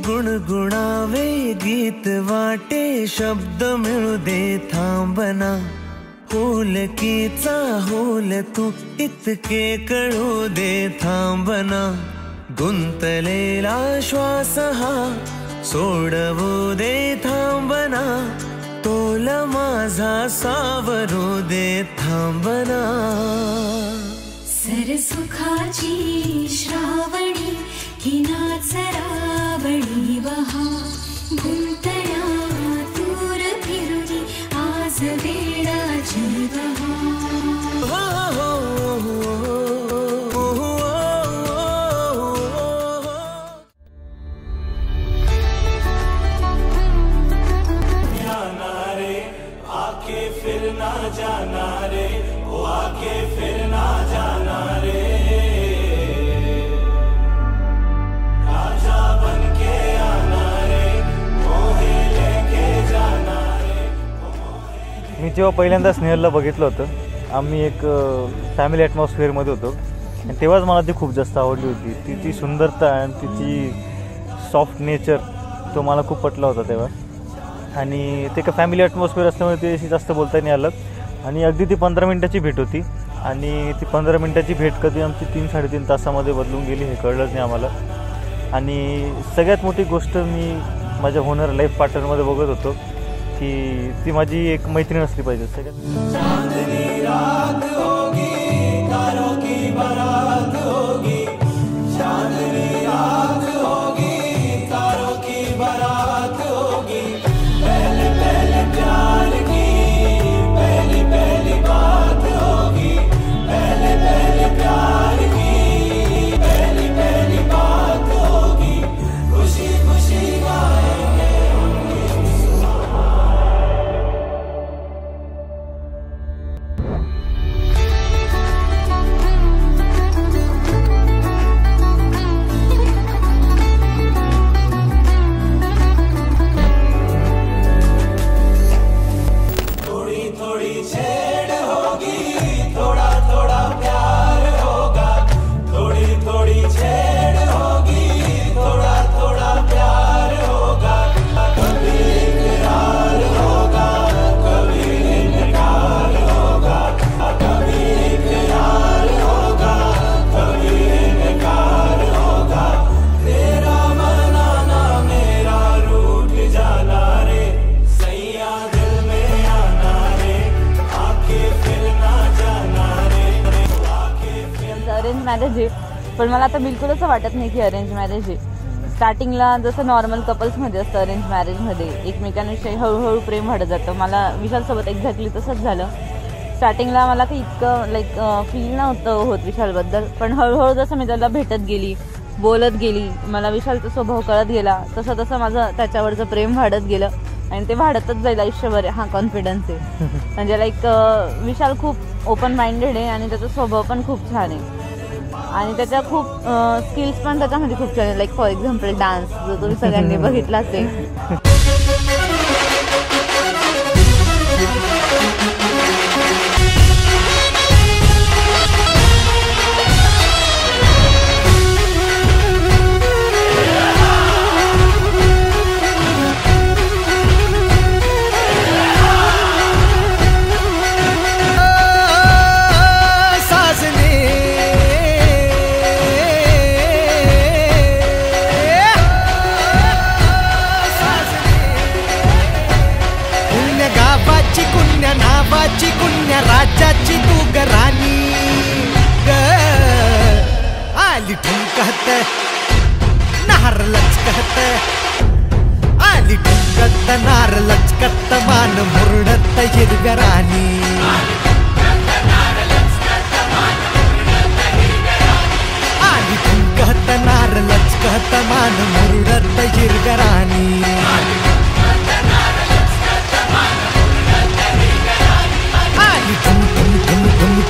गुणगुणावे गीत वाटे शब्द मिळू दे थांबना होलकीचा होल तू इतके कळू दे थांबना गुंतलेला श्वास हा सोडवू दे थांबना तोल माझा सावरू दे थांबना सरसुखाची श्रावणी किनाच रावणी वहा गुंतल्या दूर फिरुनी आज वेळाची वहा जाना रे वो आके फिर ना जाना रे राजा बन के आना रे मोहे लेके जाना रे। मी जेव्हा पहिल्यांदा स्नेहलला बघितलं होतं आम्ही एक फॅमिली ॲटमॉस्फिअरमध्ये होतो आणि तेव्हाच मला ती खूप जास्त आवडली होती। तिची सुंदरता आणि तिची सॉफ्ट नेचर तो मला खूप पटला होता तेव्हा आणि ते का फॅमिली ॲटमॉस्फिअर असल्यामुळे ते जास्त बोलता नाही आलं आणि अगदी ती 15 मिनिटाची भेट होती आणि ती 15 मिनिटाची भेट कधी आमची 3-3.5 तासामध्ये बदलून गेली हे कळलंच नाही आम्हाला। आणि सगळ्यात मोठी गोष्ट मी माझ्या होणाऱ्या लाईफ पार्टनरमध्ये बघत होतो की ती माझी एक मैत्रीण असली पाहिजे। अरेंज मॅरेज आहे पण मला आता बिलकुल असं वाटत नाही की अरेंज मॅरेज आहे। स्टार्टिंगला जसं नॉर्मल कपल्समध्ये असतं अरेंज मॅरेजमध्ये एकमेकांविषयी हळूहळू प्रेम वाढत जातं। मला विशालसोबत एक्झॅक्टली तसंच झालं। स्टार्टिंगला मला काही इतकं लाईक फील नव्हतं होत विशालबद्दल पण हळूहळू जसं मी त्याला भेटत गेली बोलत गेली मला विशालचा स्वभाव कळत गेला तसं तसं माझं त्याच्यावरचं प्रेम वाढत गेलं आणि ते वाढतच जाईल आयुष्यभर हा कॉन्फिडन्स आहे। म्हणजे लाईक विशाल खूप ओपन माइंडेड आहे आणि त्याचा स्वभाव पण खूप छान आहे आणि त्याच्या खूप स्किल्स पण त्याच्यामध्ये खूप छान आहे। लाईक फॉर एक्झाम्पल डान्स जो तुम्ही सगळ्यांनी बघितला असेल। नावाची कुण्या राज्याची तू गराणी ग आली ठुमकत नार लचकत आली ठुमकत नार लचकत मान मुरडत हिरव्या राणी आली ठुमकत नार लचकत मान मुरडत हिरव्या राणी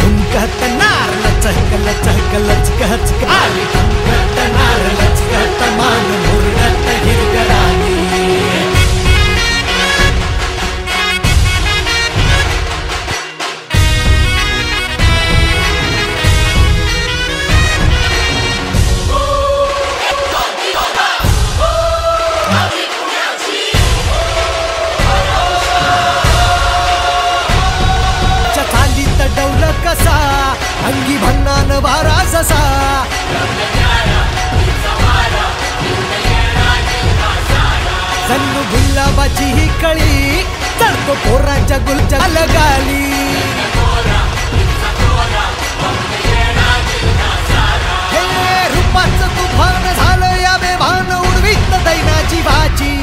ठुमकत नार लचक लचक लचक आली ठुमकत नार लचकत मान मुरडत हिरव्या राणी बाबाची ही कळी चढतो पोरांच्या गुलच्या लगाली हे रूपाचं तुफान झालं या बेभान उडवीत दैनाची भाजी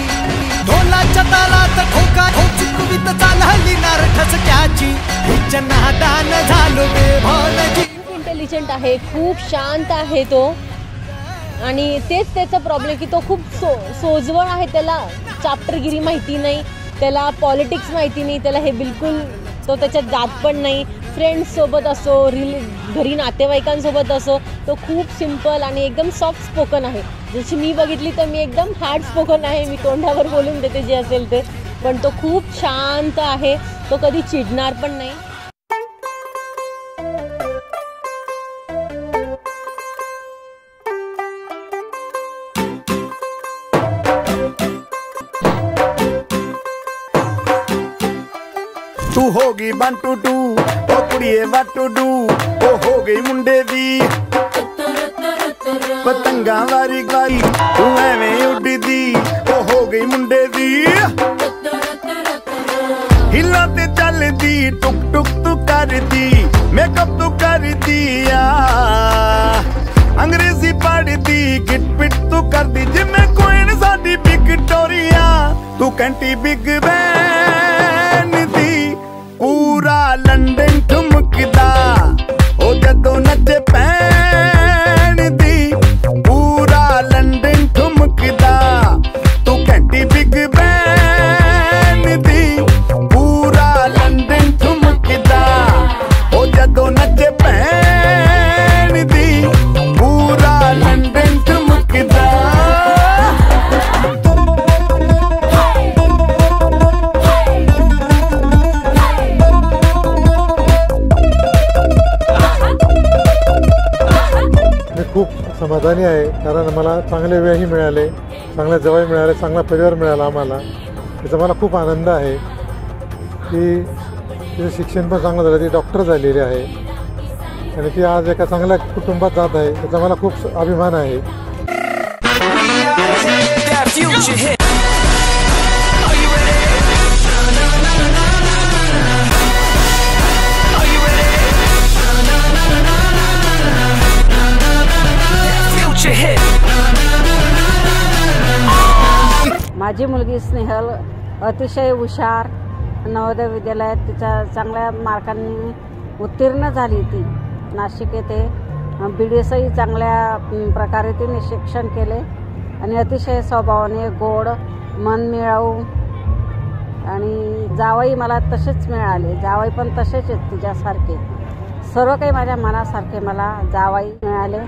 ढोलाच्या तालात ठोका ठोचुकवीत चालली नार ठसक्याची हिच्या नादान झालो बेभानची. इंटेलिजंट आहे, खूप शांत आहे तो आणि तेच त्याचा प्रॉब्लेम की तो खूप सोजवळ आहे. त्याला चाप्टरगिरी माहिती नाही, त्याला पॉलिटिक्स माहिती नाही, त्याला हे बिलकुल तो त्याच्यात जात पण नाही. फ्रेंड्ससोबत असो घरी नातेवाईकांसोबत असो तो खूप सिम्पल आणि एकदम सॉफ्ट स्पोकन आहे. जशी मी बघितली तर मी एकदम हार्ड स्पोकन आहे, मी तोंडावर बोलून देते जे असेल ते, पण तो खूप शांत आहे. तो कधी चिडणार पण नाही. तू होगी 1 2 2 ओ कुड़िए what to do ओ हो गई मुंडे दी पतंगा वारी गाई तू एवें उड़ी दी ओ हो गई मुंडे दी हिला ते चल दी टुक टुक तू कर दी मेकअप तू कर दिया अंग्रेजी पढ़ दी गिट पिट तू कर दी जिम्मे कोई साडी विक्टोरिया तू कैंटी बिग बैन दी पूरा लंडन ठुमकदा ओ जदों नचे पैन दी पूरा लंडन ठुमकदा तू घंटी बिग बैन दी पूरा लंडन ठुमकदा ओ जदों नचे पैन दी पूरा लंडन ठुमकदा. खूप समाधानी आहे कारण मला चांगले वेळही मिळाले, चांगल्या जवळ मिळाले, चांगला परिवार मिळाला आम्हाला. त्याचा मला खूप आनंद आहे की तिचं शिक्षण पण चांगलं झालं, ती डॉक्टर झालेली आहे आणि ती आज एका चांगल्या कुटुंबात जात आहे, त्याचा मला खूप अभिमान आहे. माझी मुलगी स्नेहल अतिशय हुशार, नवोदय विद्यालयात तिच्या चांगल्या मार्कांनी उत्तीर्ण झाली. ती नाशिक येथे BDSही चांगल्या प्रकारे तिने शिक्षण केले आणि अतिशय स्वभावाने गोड, मनमिळाऊ आणि जावई मला तसेच मिळाले. जावई पण तसेच आहेत तिच्यासारखे, सर्व काही माझ्या मनासारखे मला जावई मिळाले.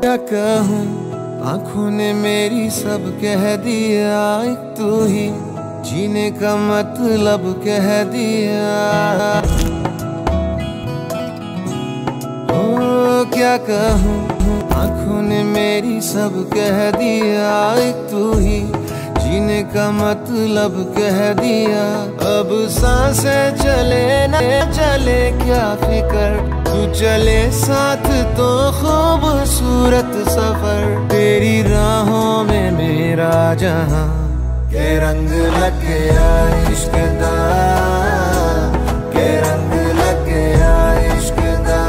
क्या कहूँ आँखों ने मेरी सब कह दिया, एक तू ही जीने का मतलब कह दिया. ओ क्या कहूँ आँखों ने मेरी सब कह दिया, एक तू ही जीने का मतलब कह दिया. अब सांसें चले न चले क्या फिकर, तू चले साथ तो खूबसूरत सफर. तेरी राहों में मेरा जहां के रंग लग गया इश्क दा, के रंग लग गया इश्क दा.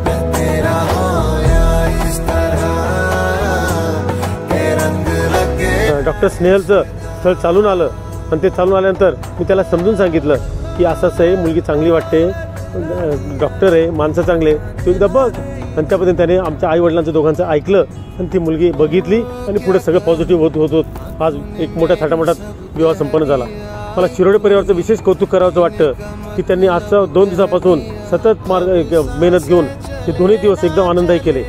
मैं तेरा होया इस तरह के रंग लग गया. डॉक्टर स्नेहलचं स्थळ चालून आलं आणि ते चालून आल्यानंतर मी त्याला समजून सांगितलं की असंच आहे, मुलगी चांगली वाटते, डॉक्टर आहे, माणसं चांगले, तू एकदा बघ. आणि त्या पद्धतीने त्याने आमच्या आईवडिलांचं दोघांचं ऐकलं आणि ती मुलगी बघितली आणि पुढे सगळं पॉझिटिव्ह होत आज एक मोठ्या थाटामाटात विवाह संपन्न झाला. मला शिरोडे परिवाराचं विशेष कौतुक करावंसं वाटतं की त्यांनी आजच्या 2 दिवसापासून सतत मेहनत घेऊन हे दोन्ही दिवस एकदम आनंददायी केले.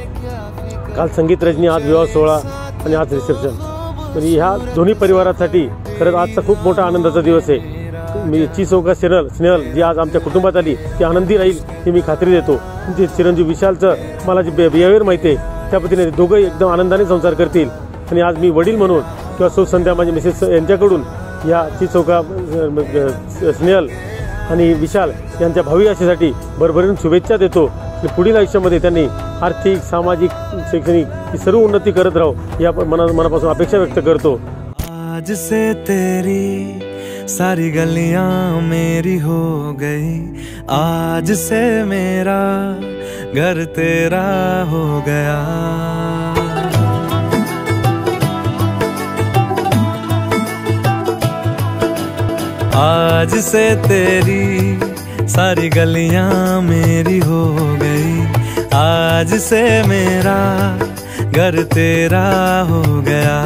काल संगीत रजनी, आज विवाह सोहळा आणि आज रिसेप्शन. म्हणजे ह्या दोन्ही परिवारासाठी खरंच आजचा खूप मोठा आनंदाचा दिवस आहे. मी चिसोका स्नेहल जी आज आमच्या कुटुंबात आली ती आनंदी राहील ही मी खात्री देतो. चिरंजीव विशालचं मला जे बिहेवियर माहिती आहे त्या पद्धतीने दोघंही एकदम आनंदाने संसार करतील आणि आज मी वडील म्हणून किंवा सुसंध्या माझी मिसेस यांच्याकडून या चिचौका स्नेहल आणि विशाल यांच्या भावी आयुष्यासाठी भरभरून शुभेच्छा देतो की पुढील आयुष्यामध्ये त्यांनी आर्थिक, सामाजिक, शैक्षणिक ही सर्व उन्नती करत राहो या मनापासून अपेक्षा व्यक्त करतो. आज से तेरी सारी गलियां मेरी हो गई, आज से मेरा घर तेरा हो गया. आज से तेरी सारी गलियां मेरी हो गई, आज से मेरा घर तेरा हो गया.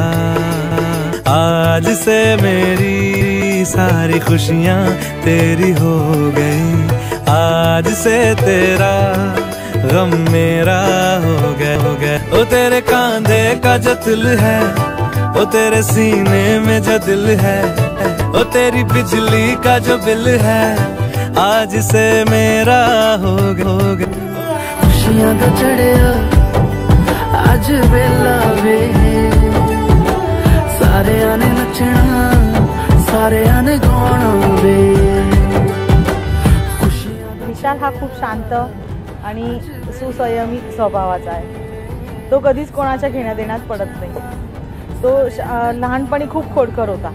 आज से मेरी सारी खुशियां तेरी हो गई, आज से तेरा गम मेरा हो गया. ओ तेरे कांधे का जो दिल है, ओ तेरे सीने में जो दिल है, ओ तेरी बिजली का जो बिल है, आज से मेरा हो गया. खुशियां का चढ़िया आज बेला वे, सारे आने नचना, सारे आने गाना वे. विशाल हा खूप शांत आणि सुसंयमी स्वभावाचा आहे. तो कधीच कोणाच्या घेण्या देण्यात पडत नाही. तो लहानपणी खूप खोडकर होता.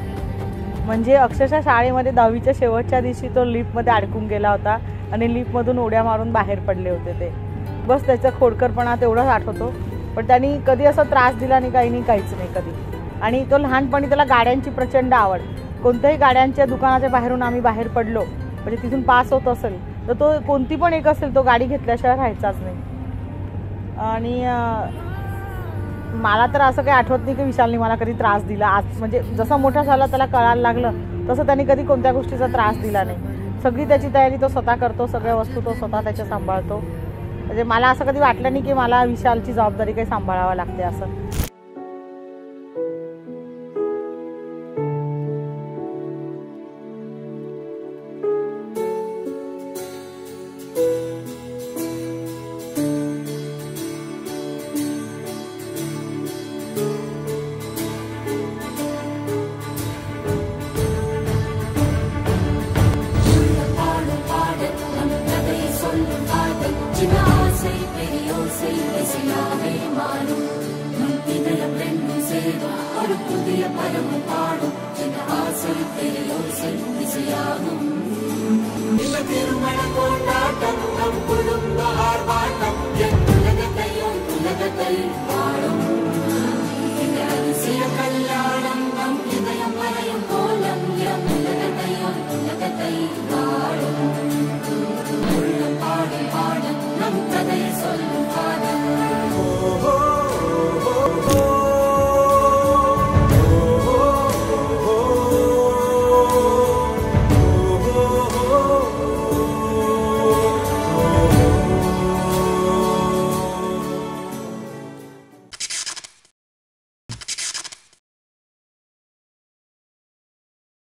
म्हणजे अक्षरशः शाळेमध्ये 10वीच्या शेवटच्या दिवशी तो लिफ्टमध्ये अडकून गेला होता आणि लिफ्टमधून उड्या मारून बाहेर पडले होते ते. बस त्याचा खोडकरपणा तेवढाच आठवतो. पण त्यांनी कधी असा त्रास दिला नाही, काही नाही, काहीच नाही कधी. आणि तो लहानपणी त्याला गाड्यांची प्रचंड आवड. कोणत्याही गाड्यांच्या दुकानाच्या बाहेरून आम्ही बाहेर पडलो म्हणजे तिथून पास होत असेल तर तो कोणती पण एक असेल तो गाडी घेतल्याशिवाय राहायचाच नाही. आणि मला तर असं काही आठवत नाही की विशालने मला कधी त्रास दिला. आज म्हणजे जसं मोठा झाला त्याला कळायला लागलं तसं त्यांनी कधी कोणत्या गोष्टीचा त्रास दिला नाही. सगळी त्याची तयारी तो स्वतः करतो, सगळ्या वस्तू तो स्वतः त्याच्या सांभाळतो. म्हणजे मला असं कधी वाटलं नाही की मला विशालची जबाबदारी काही सांभाळावं लागते असं. తిరుమల కోట టంగులం పులుంబ ఆర్భాట